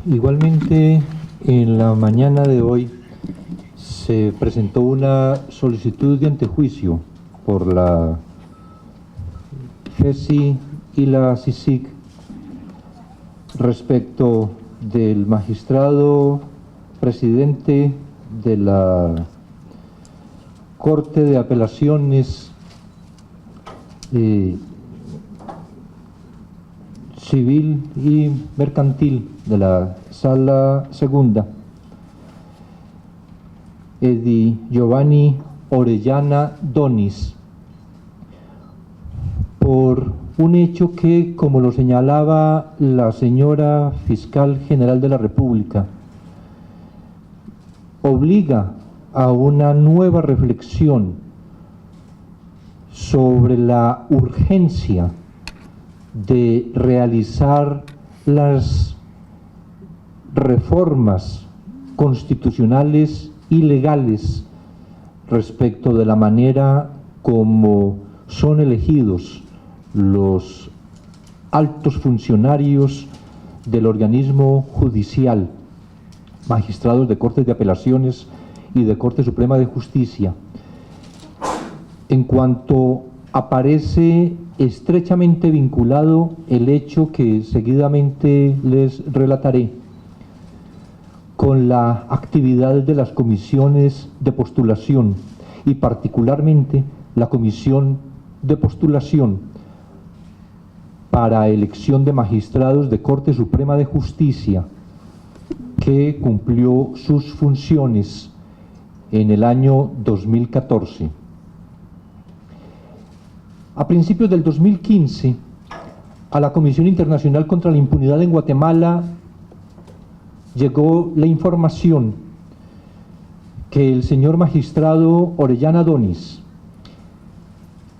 Igualmente, en la mañana de hoy se presentó una solicitud de antejuicio por la FESI y la CICIG respecto del magistrado presidente de la Corte de Apelaciones Civil y Mercantil de la Sala Segunda, Edi Giovanni Orellana Donis, por un hecho que, como lo señalaba la señora Fiscal General de la República, obliga a una nueva reflexión sobre la urgencia de realizar las reformas constitucionales y legales respecto de la manera como son elegidos los altos funcionarios del organismo judicial, magistrados de Cortes de Apelaciones y de Corte Suprema de Justicia, en cuanto aparece estrechamente vinculado el hecho que seguidamente les relataré con la actividad de las comisiones de postulación y particularmente la comisión de postulación para elección de magistrados de Corte Suprema de Justicia, que cumplió sus funciones en el año 2014. A principios del 2015, a la Comisión Internacional contra la Impunidad en Guatemala llegó la información que el señor magistrado Orellana Donis,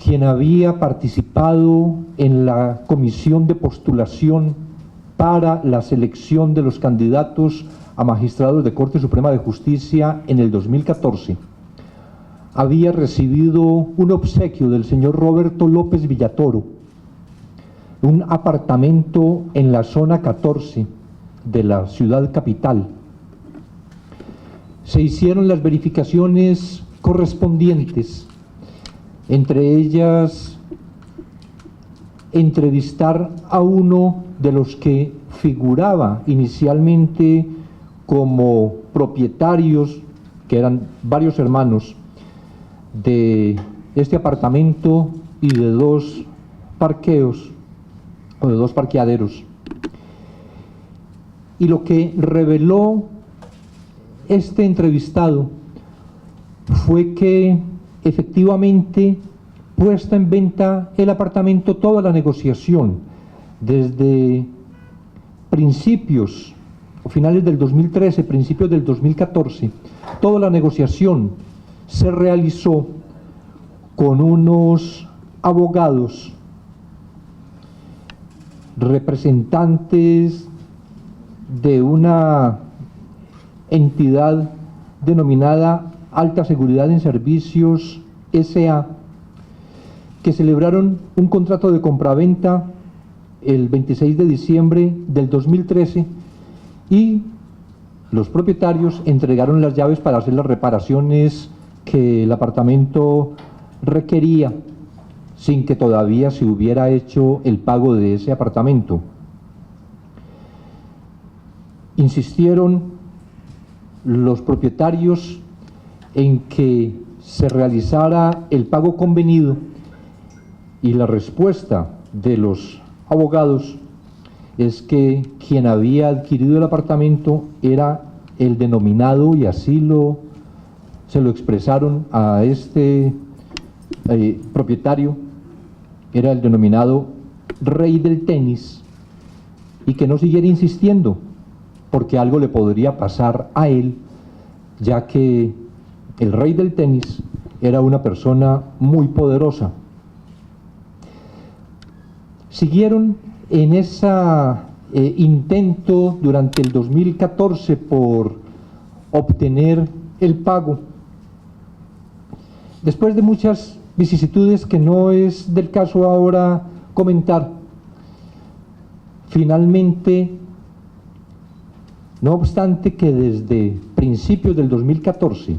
quien había participado en la comisión de postulación para la selección de los candidatos a magistrados de Corte Suprema de Justicia en el 2014, había recibido un obsequio del señor Roberto López Villatoro, un apartamento en la zona 14 de la ciudad capital. Se hicieron las verificaciones correspondientes, entre ellas entrevistar a uno de los que figuraba inicialmente como propietarios, que eran varios hermanos, de este apartamento y de dos parqueos o de dos parqueaderos. Y lo que reveló este entrevistado fue que efectivamente, puesta en venta el apartamento, toda la negociación desde principios o finales del 2013, principios del 2014, toda la negociación se realizó con unos abogados representantes de una entidad denominada Alta Seguridad en Servicios S.A., que celebraron un contrato de compraventa el 26 de diciembre del 2013 y los propietarios entregaron las llaves para hacer las reparaciones que el apartamento requería, sin que todavía se hubiera hecho el pago de ese apartamento. Insistieron los propietarios en que se realizara el pago convenido y la respuesta de los abogados es que quien había adquirido el apartamento era el denominado, y así se lo expresaron a este propietario, era el denominado rey del tenis, y que no siguiera insistiendo porque algo le podría pasar a él, ya que el rey del tenis era una persona muy poderosa. Siguieron en ese intento durante el 2014 por obtener el pago. Después de muchas vicisitudes que no es del caso ahora comentar, finalmente No obstante que desde principios del 2014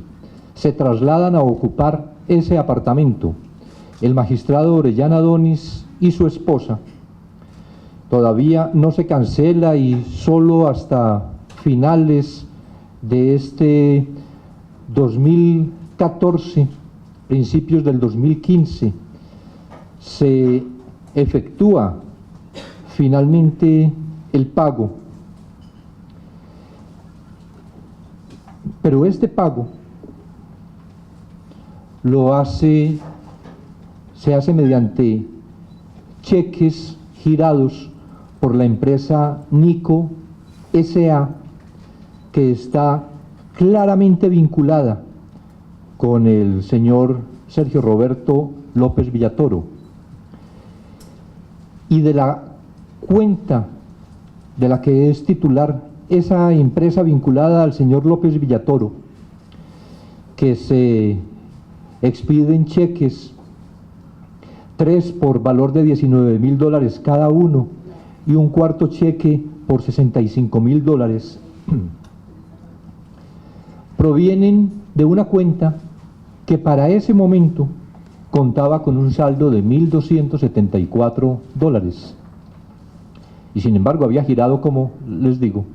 se trasladan a ocupar ese apartamento el magistrado Orellana Donis y su esposa, todavía no se cancela y solo hasta finales de este 2014, principios del 2015, se efectúa finalmente el pago. Pero este pago se hace mediante cheques girados por la empresa Nico S.A., que está claramente vinculada con el señor Sergio Roberto López Villatoro. Y de la cuenta de la que es titular esa empresa vinculada al señor López Villatoro, que se expiden cheques, 3 por valor de $19.000 cada uno y un cuarto cheque por $65.000, provienen de una cuenta que para ese momento contaba con un saldo de $1.274 y sin embargo había girado, como les digo,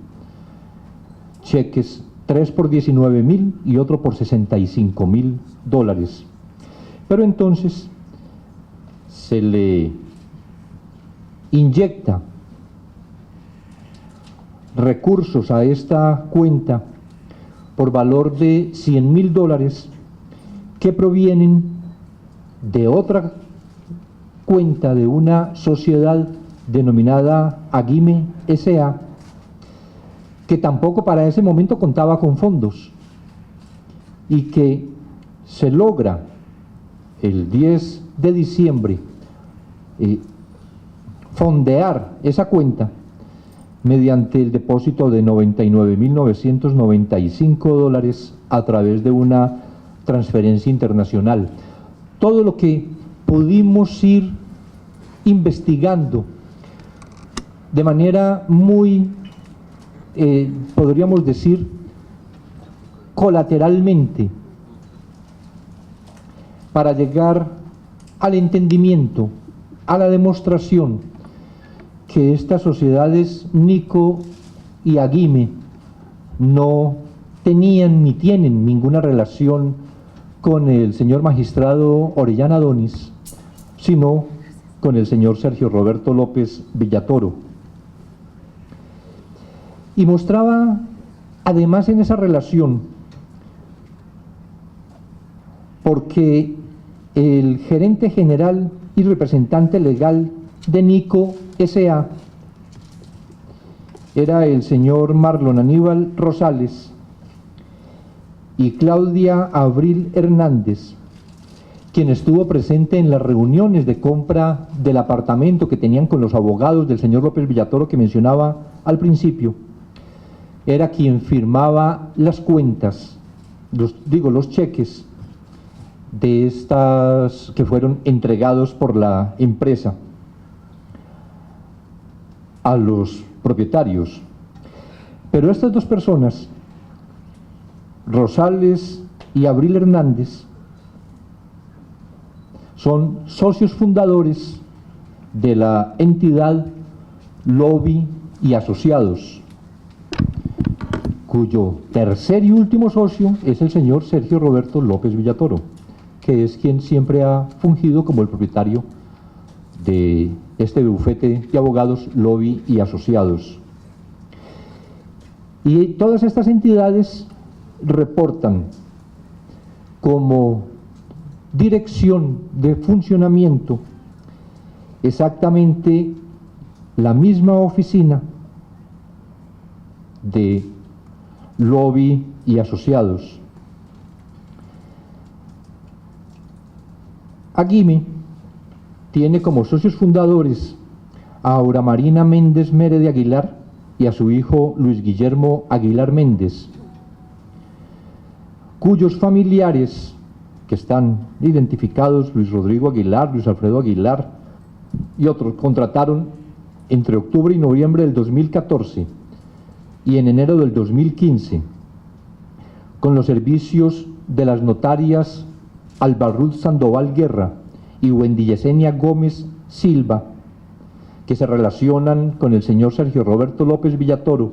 cheques, 3 por $19.000 y otro por $65.000. Pero entonces se le inyecta recursos a esta cuenta por valor de $100.000 que provienen de otra cuenta de una sociedad denominada Agime S.A., que tampoco para ese momento contaba con fondos y que se logra el 10 de diciembre fondear esa cuenta mediante el depósito de $99.995 a través de una transferencia internacional. Todo lo que pudimos ir investigando de manera muy, podríamos decir, colateralmente, para llegar al entendimiento, a la demostración que estas sociedades Nico y Agime no tenían ni tienen ninguna relación con el señor magistrado Orellana Donis, sino con el señor Sergio Roberto López Villatoro. Y mostraba además en esa relación, porque el gerente general y representante legal de Nico S.A. era el señor Marlon Aníbal Rosales y Claudia Abril Hernández, quien estuvo presente en las reuniones de compra del apartamento que tenían con los abogados del señor López Villatoro que mencionaba al principio. Era quien firmaba las cuentas, los cheques de estas que fueron entregados por la empresa a los propietarios. Pero estas dos personas, Rosales y Abril Hernández, son socios fundadores de la entidad Lobby y Asociados, cuyo tercer y último socio es el señor Sergio Roberto López Villatoro, que es quien siempre ha fungido como el propietario de este bufete de abogados Lobby y Asociados. Y todas estas entidades reportan como dirección de funcionamiento exactamente la misma oficina de Lobby y Asociados. Agime tiene como socios fundadores a Aura Marina Méndez Mere de Aguilar y a su hijo Luis Guillermo Aguilar Méndez, cuyos familiares que están identificados, Luis Rodrigo Aguilar, Luis Alfredo Aguilar y otros, contrataron entre octubre y noviembre del 2014 y en enero del 2015, con los servicios de las notarias Alba Ruth Sandoval Guerra y Wendy Yesenia Gómez Silva, que se relacionan con el señor Sergio Roberto López Villatoro,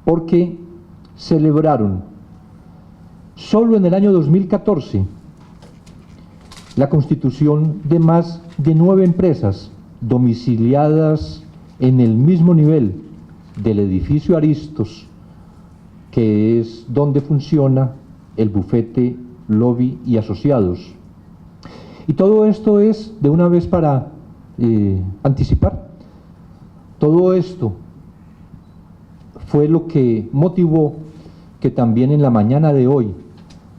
porque celebraron solo en el año 2014 la constitución de más de 9 empresas domiciliadas en el mismo nivel del edificio Aristos, que es donde funciona el bufete Lobby y Asociados. Y todo esto es, de una vez para anticipar, todo esto fue lo que motivó que también en la mañana de hoy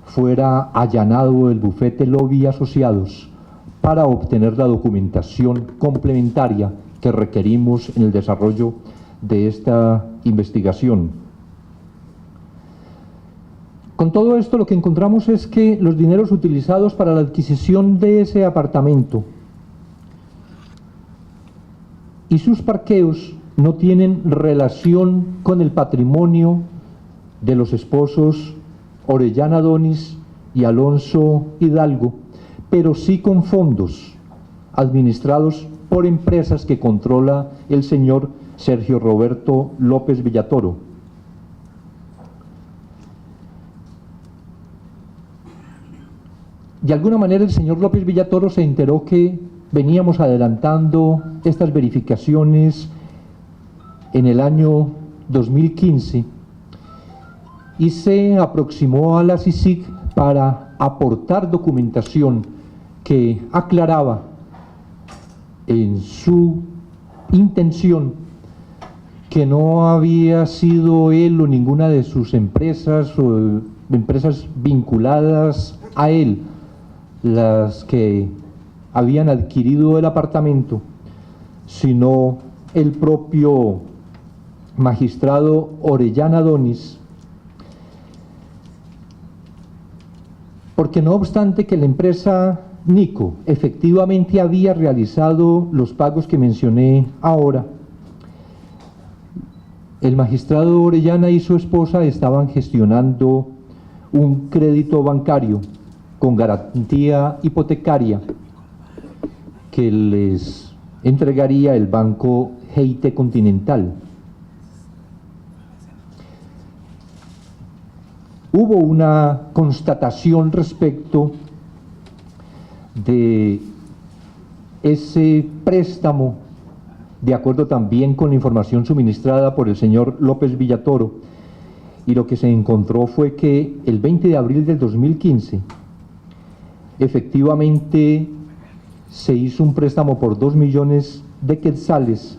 fuera allanado el bufete Lobby y Asociados para obtener la documentación complementaria que requerimos en el desarrollo de esta investigación. Con todo esto lo que encontramos es que los dineros utilizados para la adquisición de ese apartamento y sus parqueos no tienen relación con el patrimonio de los esposos Orellana Donis y Alonso Hidalgo, pero sí con fondos administrados por empresas que controla el señor Sergio Roberto López Villatoro. De alguna manera el señor López Villatoro se enteró que veníamos adelantando estas verificaciones en el año 2015 y se aproximó a la CICIG para aportar documentación que aclaraba en su intención que no había sido él o ninguna de sus empresas o empresas vinculadas a él las que habían adquirido el apartamento, sino el propio magistrado Orellana Donis, porque no obstante que la empresa Nico efectivamente había realizado los pagos que mencioné ahora, el magistrado Orellana y su esposa estaban gestionando un crédito bancario con garantía hipotecaria que les entregaría el banco Geite Continental. Hubo una constatación respecto de ese préstamo, de acuerdo también con la información suministrada por el señor López Villatoro, y lo que se encontró fue que el 20 de abril del 2015 efectivamente se hizo un préstamo por 2 millones de quetzales,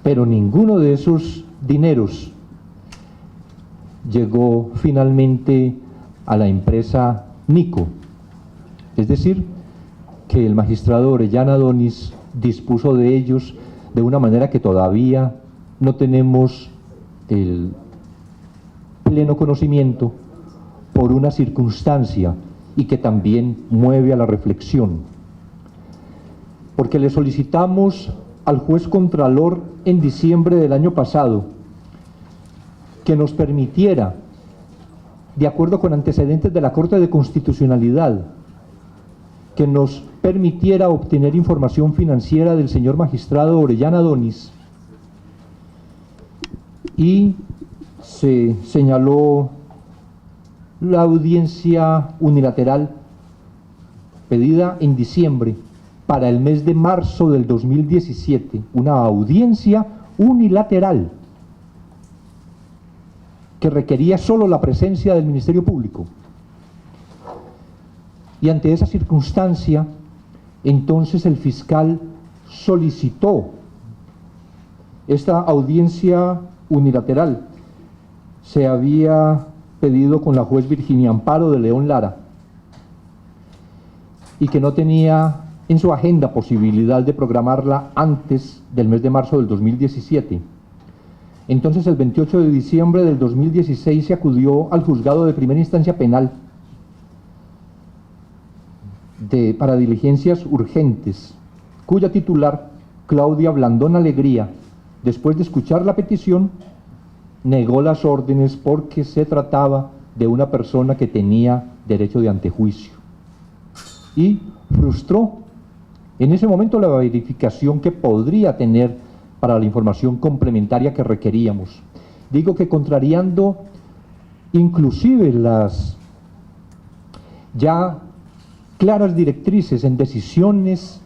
pero ninguno de esos dineros llegó finalmente a la empresa Nico, es decir, que el magistrado Orellana Donis dispuso de ellos de una manera que todavía no tenemos el pleno conocimiento, por una circunstancia y que también mueve a la reflexión, porque le solicitamos al juez contralor en diciembre del año pasado que nos permitiera, de acuerdo con antecedentes de la Corte de Constitucionalidad, que nos permitiera obtener información financiera del señor magistrado Orellana Donis, y se señaló la audiencia unilateral pedida en diciembre para el mes de marzo del 2017, una audiencia unilateral que requería solo la presencia del Ministerio Público. Y ante esa circunstancia, entonces el fiscal solicitó esta audiencia unilateral. Se había pedido con la juez Virginia Amparo de León Lara y que no tenía en su agenda posibilidad de programarla antes del mes de marzo del 2017. Entonces el 28 de diciembre del 2016 se acudió al juzgado de primera instancia penal para diligencias urgentes, cuya titular Claudia Blandón Alegría, después de escuchar la petición, negó las órdenes porque se trataba de una persona que tenía derecho de antejuicio y frustró en ese momento la verificación que podría tener para la información complementaria que requeríamos. Digo que contrariando inclusive las ya claras directrices en decisiones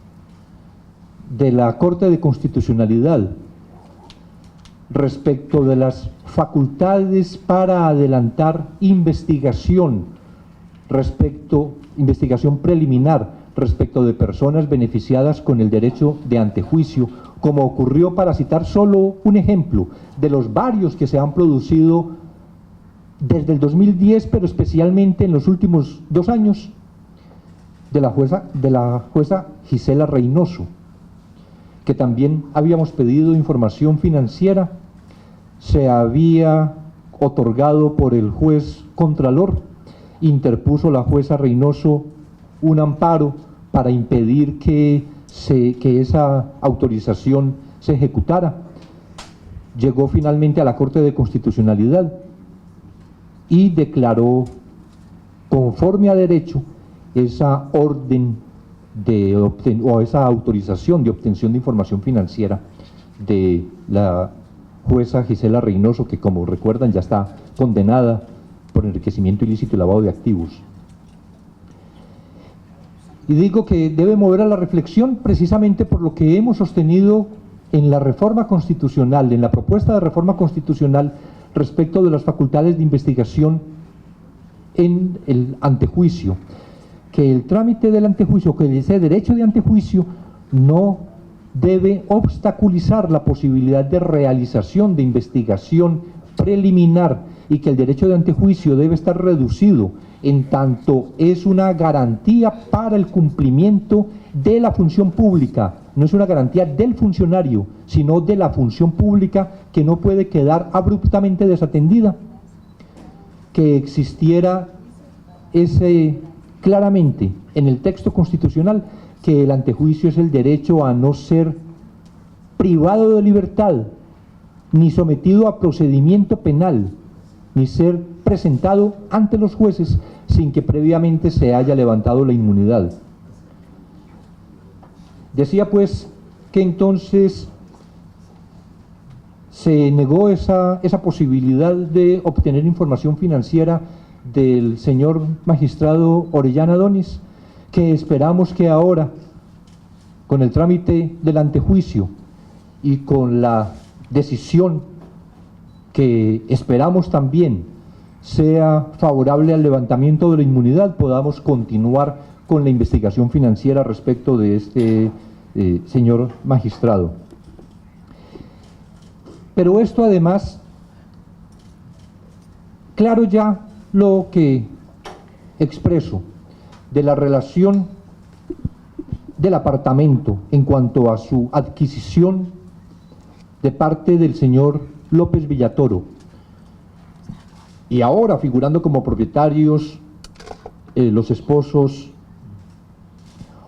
de la Corte de Constitucionalidad respecto de las facultades para adelantar investigación preliminar respecto de personas beneficiadas con el derecho de antejuicio, como ocurrió, para citar solo un ejemplo, de los varios que se han producido desde el 2010, pero especialmente en los últimos 2 años, de la jueza Gisela Reynoso, que también habíamos pedido información financiera, se había otorgado por el juez Contralor, interpuso la jueza Reynoso un amparo para impedir que esa autorización se ejecutara. Llegó finalmente a la Corte de Constitucionalidad y declaró conforme a derecho esa orden o esa autorización de obtención de información financiera de la jueza Gisela Reynoso, que, como recuerdan, ya está condenada por enriquecimiento ilícito y lavado de activos. Y digo que debe mover a la reflexión precisamente por lo que hemos sostenido en la reforma constitucional, en la propuesta de reforma constitucional respecto de las facultades de investigación en el antejuicio, que el trámite del antejuicio, que ese derecho de antejuicio no debe obstaculizar la posibilidad de realización de investigación preliminar, y que el derecho de antejuicio debe estar reducido en tanto es una garantía para el cumplimiento de la función pública, no es una garantía del funcionario, sino de la función pública, que no puede quedar abruptamente desatendida. Que existiera claramente en el texto constitucional que el antejuicio es el derecho a no ser privado de libertad, ni sometido a procedimiento penal, ni ser presentado ante los jueces sin que previamente se haya levantado la inmunidad. Decía pues que entonces se negó esa posibilidad de obtener información financiera del señor magistrado Orellana Donis, que esperamos que ahora, con el trámite del antejuicio y con la decisión que esperamos también sea favorable al levantamiento de la inmunidad, podamos continuar con la investigación financiera respecto de este señor magistrado. Pero esto además, claro ya lo que expreso de la relación del apartamento en cuanto a su adquisición de parte del señor López Villatoro, y ahora figurando como propietarios los esposos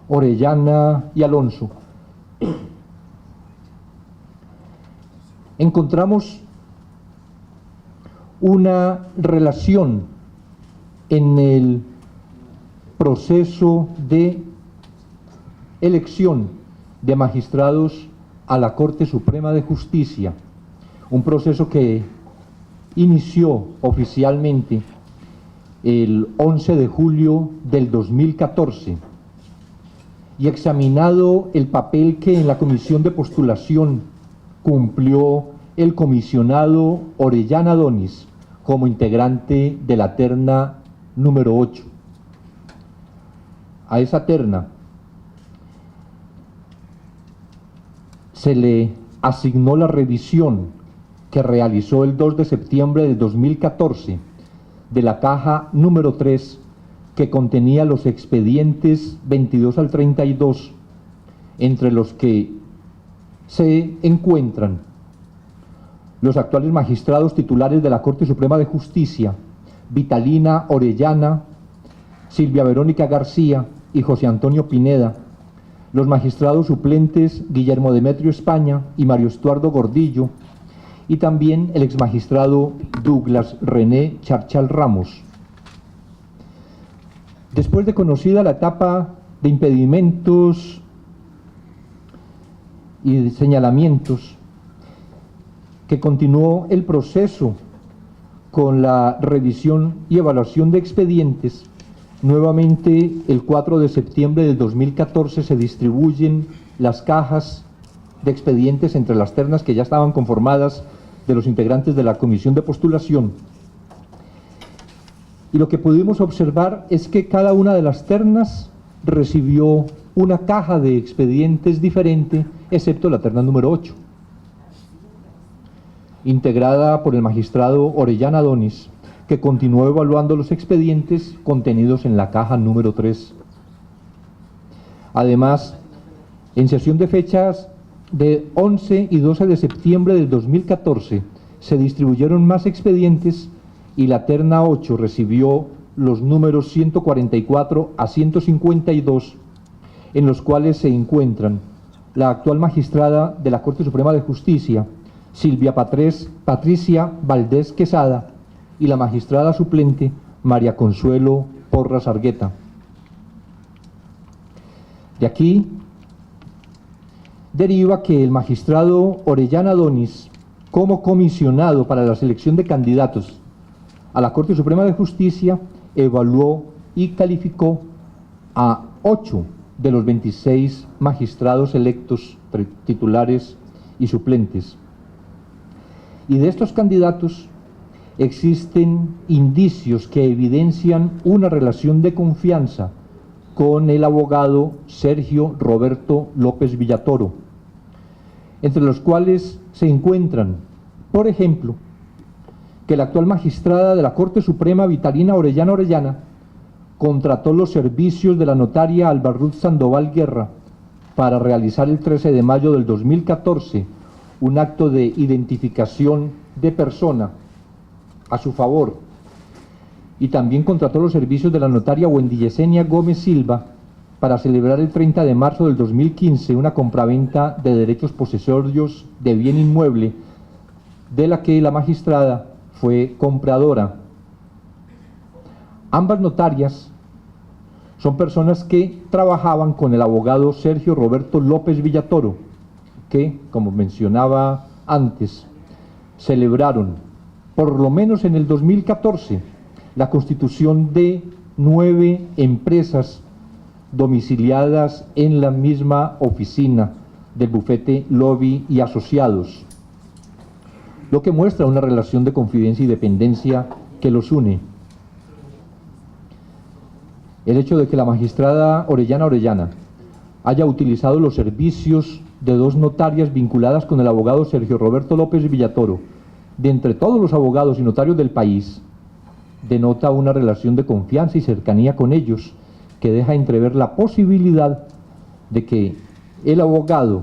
Orellana y Alonso, encontramos una relación en el proceso de elección de magistrados a la Corte Suprema de Justicia, un proceso que inició oficialmente el 11 de julio del 2014 y examinado el papel que en la comisión de postulación cumplió el comisionado Orellana Donis como integrante de la terna número 8. A esa terna se le asignó la revisión que realizó el 2 de septiembre del 2014 de la caja número 3, que contenía los expedientes 22 al 32, entre los que se encuentran los actuales magistrados titulares de la Corte Suprema de Justicia, Vitalina Orellana, Silvia Verónica García y José Antonio Pineda, los magistrados suplentes Guillermo Demetrio España y Mario Estuardo Gordillo, y también el exmagistrado Douglas René Charchal Ramos. Después de conocida la etapa de impedimentos y de señalamientos, que continuó el proceso con la revisión y evaluación de expedientes, nuevamente el 4 de septiembre del 2014 se distribuyen las cajas de expedientes entre las ternas que ya estaban conformadas de los integrantes de la comisión de postulación. Y lo que pudimos observar es que cada una de las ternas recibió una caja de expedientes diferente, excepto la terna número 8, integrada por el magistrado Orellana Donis, que continuó evaluando los expedientes contenidos en la caja número 3. Además, en sesión de fechas de 11 y 12 de septiembre del 2014 se distribuyeron más expedientes y la terna 8 recibió los números 144 a 152, en los cuales se encuentran la actual magistrada de la Corte Suprema de Justicia, Silvia Patricia Valdés Quesada, y la magistrada suplente María Consuelo Porras Argueta. De aquí deriva que el magistrado Orellana Donis, como comisionado para la selección de candidatos a la Corte Suprema de Justicia, evaluó y calificó a 8 de los 26 magistrados electos, titulares y suplentes. Y de estos candidatos existen indicios que evidencian una relación de confianza con el abogado Sergio Roberto López Villatoro, entre los cuales se encuentran, por ejemplo, que la actual magistrada de la Corte Suprema, Vitalina Orellana, contrató los servicios de la notaria Alba Ruth Sandoval Guerra para realizar el 13 de mayo del 2014 un acto de identificación de persona a su favor, y también contrató los servicios de la notaria Wendy Yesenia Gómez Silva para celebrar el 30 de marzo del 2015 una compraventa de derechos posesorios de bien inmueble de la que la magistrada fue compradora. Ambas notarias son personas que trabajaban con el abogado Sergio Roberto López Villatoro, que, como mencionaba antes, celebraron, por lo menos en el 2014, la constitución de 9 empresas domiciliadas en la misma oficina del bufete Lobby y Asociados, lo que muestra una relación de confidencia y dependencia que los une. El hecho de que la magistrada Orellana haya utilizado los servicios de 2 notarias vinculadas con el abogado Sergio Roberto López Villatoro, de entre todos los abogados y notarios del país, denota una relación de confianza y cercanía con ellos, que deja entrever la posibilidad de que el abogado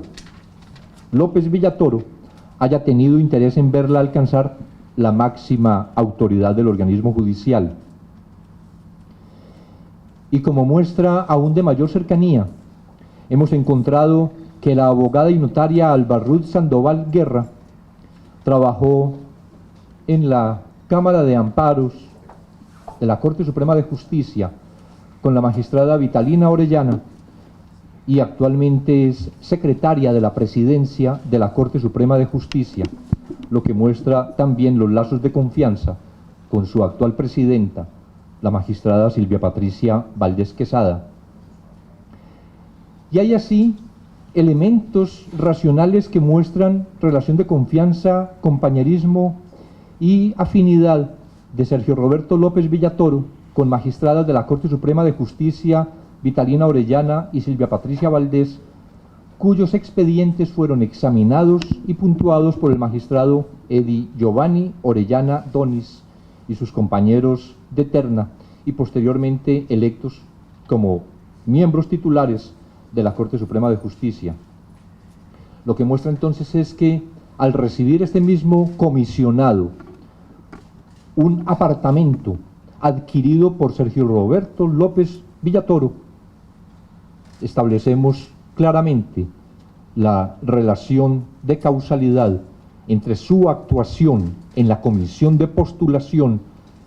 López Villatoro haya tenido interés en verla alcanzar la máxima autoridad del organismo judicial. Y como muestra aún de mayor cercanía, hemos encontrado que la abogada y notaria Alba Ruth Sandoval Guerra trabajó en la Cámara de Amparos de la Corte Suprema de Justicia con la magistrada Vitalina Orellana y actualmente es secretaria de la presidencia de la Corte Suprema de Justicia, lo que muestra también los lazos de confianza con su actual presidenta, la magistrada Silvia Patricia Valdés Quesada. Y hay así elementos racionales que muestran relación de confianza, compañerismo y afinidad de Sergio Roberto López Villatoro con magistradas de la Corte Suprema de Justicia, Vitalina Orellana y Silvia Patricia Valdés, cuyos expedientes fueron examinados y puntuados por el magistrado Edi Giovanni Orellana Donis y sus compañeros de terna, y posteriormente electos como miembros titulares de la Corte Suprema de Justicia. Lo que muestra entonces es que al recibir este mismo comisionado un apartamento adquirido por Sergio Roberto López Villatoro, establecemos claramente la relación de causalidad entre su actuación en la comisión de postulación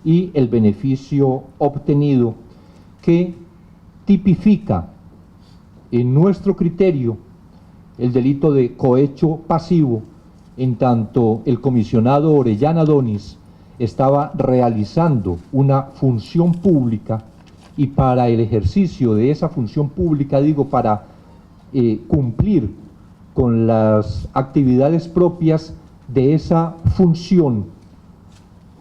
y el beneficio obtenido, que tipifica en nuestro criterio el delito de cohecho pasivo, en tanto el comisionado Orellana Donis estaba realizando una función pública y para el ejercicio de esa función pública, para cumplir con las actividades propias de esa función,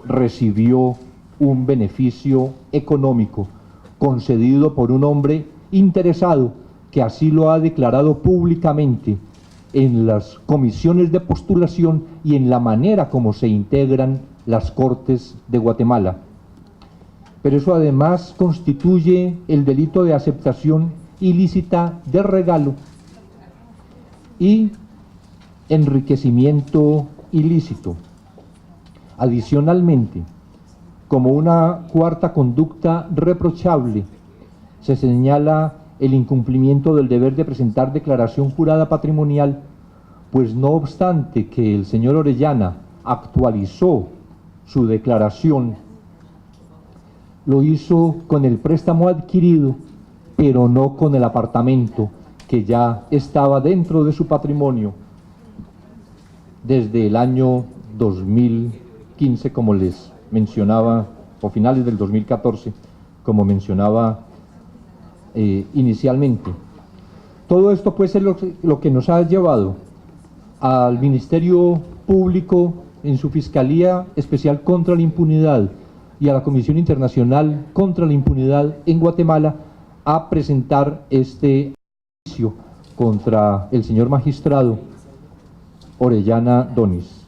recibió un beneficio económico concedido por un hombre interesado que así lo ha declarado públicamente en las comisiones de postulación y en la manera como se integran las Cortes de Guatemala. Pero eso además constituye el delito de aceptación ilícita de regalo y enriquecimiento ilícito. Adicionalmente, como una cuarta conducta reprochable, se señala el incumplimiento del deber de presentar declaración jurada patrimonial, pues no obstante que el señor Orellana actualizó su declaración, lo hizo con el préstamo adquirido, pero no con el apartamento que ya estaba dentro de su patrimonio desde el año 2015, como les mencionaba, o finales del 2014, como mencionaba inicialmente. Todo esto pues es lo que nos ha llevado al Ministerio Público en su Fiscalía Especial contra la Impunidad y a la Comisión Internacional contra la Impunidad en Guatemala a presentar este juicio contra el señor magistrado Orellana Donis.